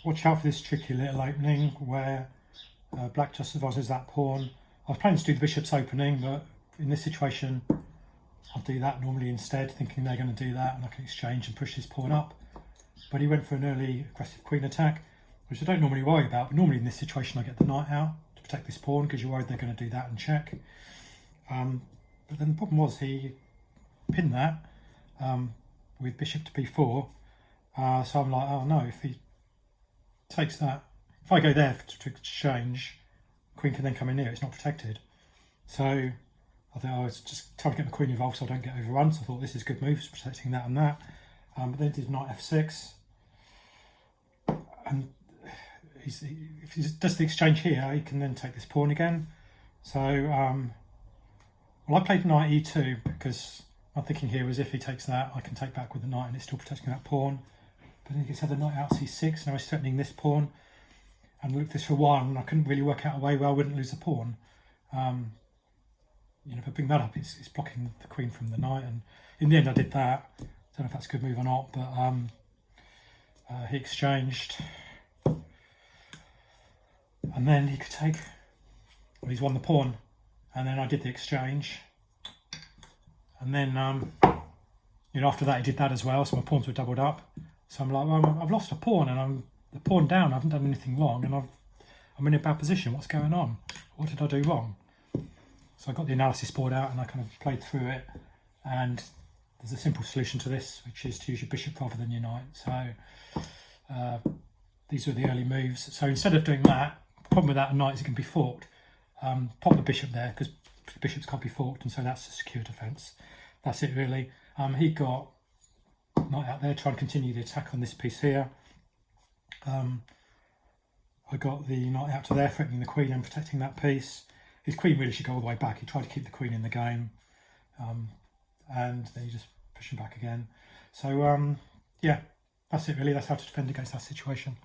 watch out for this tricky little opening where black just advances that pawn. I was planning to do the bishop's opening, but in this situation I'll do that normally instead, thinking they're going to do that and I can exchange and push this pawn up. But he went for an early aggressive queen attack, which I don't normally worry about, but normally in this situation I get the knight out to protect this pawn because you're worried they're going to do that and check. But then the problem was he pinned that with bishop to b4, so I'm like, oh no, if he takes that, if I go there to exchange, queen can then come in here, it's not protected. So I thought I was just trying to get the queen involved so I don't get overrun, so I thought this is a good move, protecting that and that. But then he did knight f6, and if he does the exchange here, he can then take this pawn again. So, well, I played knight e2 because my thinking here was if he takes that, I can take back with the knight and it's still protecting that pawn. But then he gets the knight out c6, now he's threatening this pawn. And I looked this for a while and I couldn't really work out a way where I wouldn't lose the pawn. You know, if I bring that up, it's blocking the queen from the knight, and in the end I did that. Don't know if that's a good move or not, but he exchanged, and then he could take, well, he's won the pawn, and then I did the exchange, and then you know, after that he did that as well, so my pawns were doubled up. So I'm like, well, I've lost a pawn and I'm the pawn down, I haven't done anything wrong, and I'm in a bad position. What's going on? What did I do wrong? So I got the analysis board out and I kind of played through it, and there's a simple solution to this, which is to use your bishop rather than your knight. So these were the early moves. So instead of doing that, the problem with that knight is it can be forked. Pop the bishop there because bishops can't be forked, and so that's a secure defence. That's it really. He got knight out there trying to continue the attack on this piece here. I got the knight out to there, threatening the queen and protecting that piece. His queen really should go all the way back. He tried to keep the queen in the game, and then he just pushed him back again. So yeah, that's it really. That's how to defend against that situation.